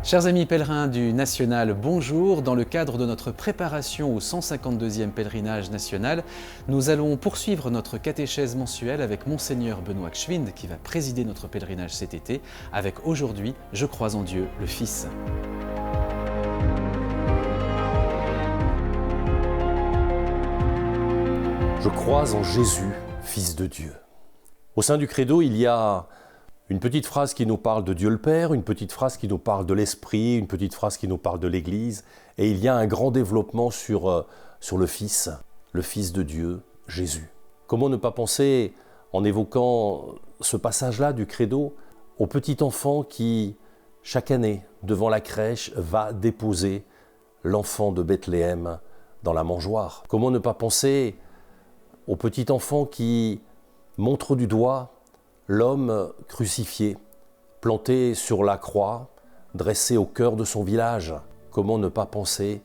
Chers amis pèlerins du National, bonjour. Dans le cadre de notre préparation au 152e pèlerinage national, nous allons poursuivre notre catéchèse mensuelle avec Monseigneur Benoît Gschwind qui va présider notre pèlerinage cet été, avec aujourd'hui « Je crois en Dieu, le Fils ». Je crois en Jésus, Fils de Dieu. Au sein du credo, il y a une petite phrase qui nous parle de Dieu le Père, une petite phrase qui nous parle de l'Esprit, une petite phrase qui nous parle de l'Église, et il y a un grand développement sur le Fils de Dieu, Jésus. Comment ne pas penser, en évoquant ce passage-là du credo, au petit enfant qui, chaque année, devant la crèche, va déposer l'enfant de Bethléem dans la mangeoire. Comment ne pas penser au petit enfant qui montre du doigt l'homme crucifié, planté sur la croix, dressé au cœur de son village. Comment ne pas penser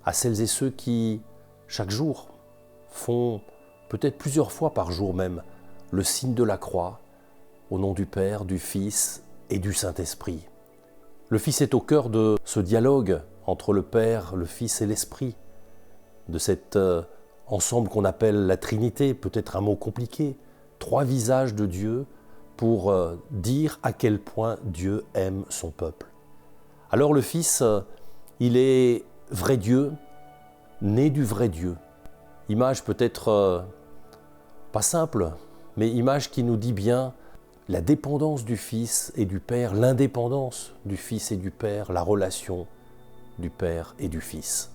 à celles et ceux qui, chaque jour, font peut-être plusieurs fois par jour même le signe de la croix, au nom du Père, du Fils et du Saint-Esprit. Le Fils est au cœur de ce dialogue entre le Père, le Fils et l'Esprit, de cet ensemble qu'on appelle la Trinité, peut-être un mot compliqué, trois visages de Dieu pour dire à quel point Dieu aime son peuple. Alors le Fils, il est vrai Dieu, né du vrai Dieu. Image peut-être pas simple, mais image qui nous dit bien la dépendance du Fils et du Père, l'indépendance du Fils et du Père, la relation du Père et du Fils.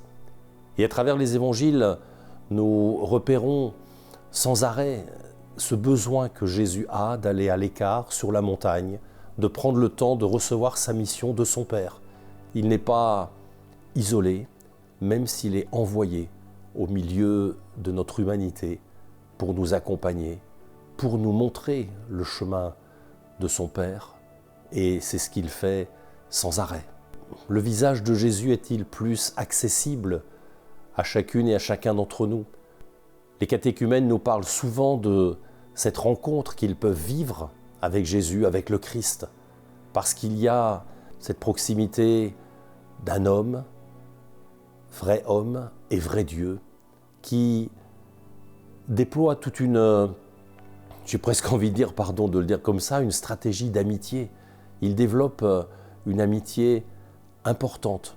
Et à travers les évangiles, nous repérons sans arrêt ce besoin que Jésus a d'aller à l'écart sur la montagne, de prendre le temps de recevoir sa mission de son Père. Il n'est pas isolé, même s'il est envoyé au milieu de notre humanité pour nous accompagner, pour nous montrer le chemin de son Père, et c'est ce qu'il fait sans arrêt. Le visage de Jésus est-il plus accessible à chacune et à chacun d'entre nous? Les catéchumènes nous parlent souvent de cette rencontre qu'ils peuvent vivre avec Jésus, avec le Christ, parce qu'il y a cette proximité d'un homme, vrai homme et vrai Dieu, qui déploie toute une, j'ai presque envie de dire, pardon de le dire comme ça, une stratégie d'amitié. Il développe une amitié importante.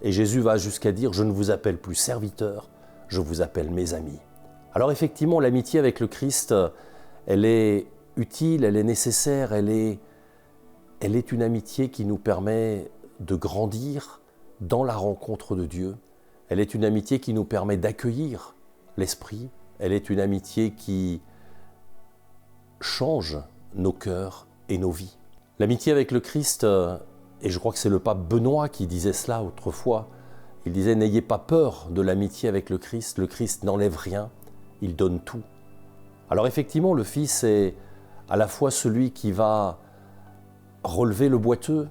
Et Jésus va jusqu'à dire « Je ne vous appelle plus serviteur, je vous appelle mes amis ». Alors effectivement, l'amitié avec le Christ, elle est utile, elle est nécessaire, elle est une amitié qui nous permet de grandir dans la rencontre de Dieu. Elle est une amitié qui nous permet d'accueillir l'Esprit. Elle est une amitié qui change nos cœurs et nos vies. L'amitié avec le Christ, et je crois que c'est le pape Benoît qui disait cela autrefois, il disait « N'ayez pas peur de l'amitié avec le Christ n'enlève rien, il donne tout ». Alors effectivement, le Fils est à la fois celui qui va relever le boiteux,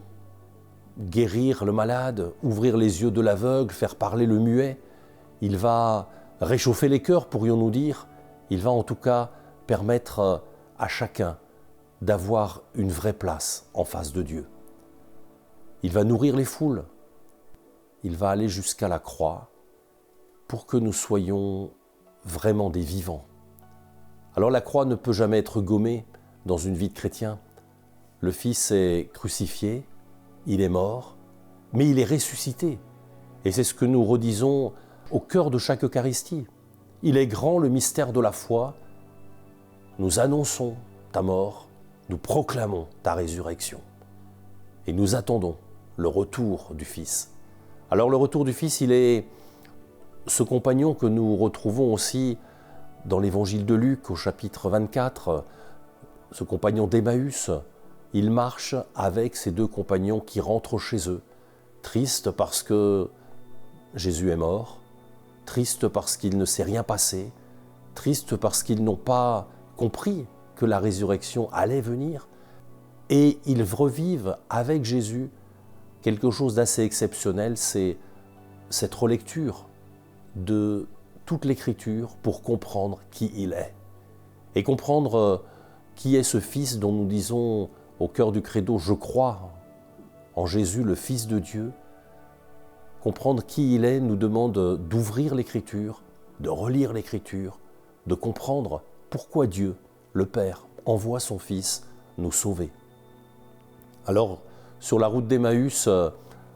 guérir le malade, ouvrir les yeux de l'aveugle, faire parler le muet. Il va réchauffer les cœurs, pourrions-nous dire. Il va en tout cas permettre à chacun d'avoir une vraie place en face de Dieu. Il va nourrir les foules. Il va aller jusqu'à la croix pour que nous soyons vraiment des vivants. Alors la croix ne peut jamais être gommée dans une vie de chrétien. Le Fils est crucifié, il est mort, mais il est ressuscité. Et c'est ce que nous redisons au cœur de chaque Eucharistie. Il est grand le mystère de la foi. Nous annonçons ta mort, nous proclamons ta résurrection. Et nous attendons le retour du Fils. Alors le retour du Fils, il est ce compagnon que nous retrouvons aussi dans l'évangile de Luc au chapitre 24, ce compagnon d'Emmaüs. Il marche avec ses deux compagnons qui rentrent chez eux, tristes parce que Jésus est mort, tristes parce qu'il ne s'est rien passé, tristes parce qu'ils n'ont pas compris que la résurrection allait venir, et ils revivent avec Jésus quelque chose d'assez exceptionnel, c'est cette relecture de toute l'Écriture pour comprendre qui il est. Et comprendre qui est ce Fils dont nous disons au cœur du credo « Je crois en Jésus, le Fils de Dieu. Comprendre qui il est nous demande d'ouvrir l'Écriture, de relire l'Écriture, de comprendre pourquoi Dieu, le Père, envoie son Fils nous sauver. Alors, sur la route d'Emmaüs,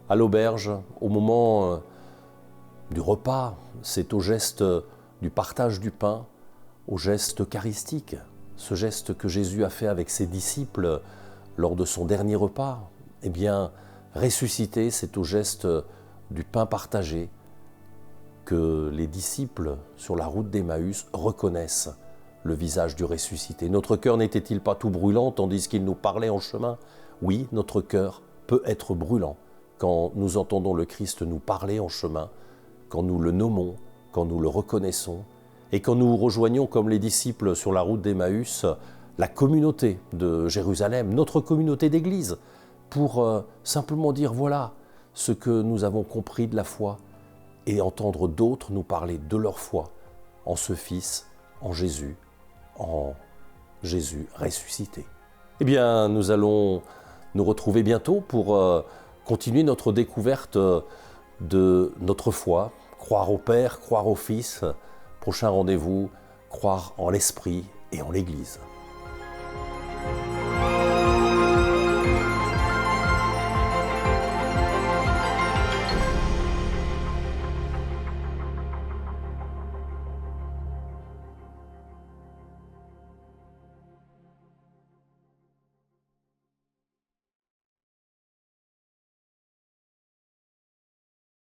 à l'auberge, au moment du repas, c'est au geste du partage du pain, au geste eucharistique, ce geste que Jésus a fait avec ses disciples lors de son dernier repas. Eh bien, ressusciter, c'est au geste du pain partagé que les disciples sur la route d'Emmaüs reconnaissent le visage du ressuscité. Notre cœur n'était-il pas tout brûlant tandis qu'il nous parlait en chemin? Oui, notre cœur peut être brûlant quand nous entendons le Christ nous parler en chemin, quand nous le nommons, quand nous le reconnaissons, et quand nous rejoignons, comme les disciples sur la route d'Emmaüs, la communauté de Jérusalem, notre communauté d'église, pour simplement dire voilà ce que nous avons compris de la foi, et entendre d'autres nous parler de leur foi en ce Fils, en Jésus ressuscité. Eh bien, nous allons nous retrouver bientôt pour continuer notre découverte de notre foi, croire au Père, croire au Fils. Prochain rendez-vous, croire en l'Esprit et en l'Église.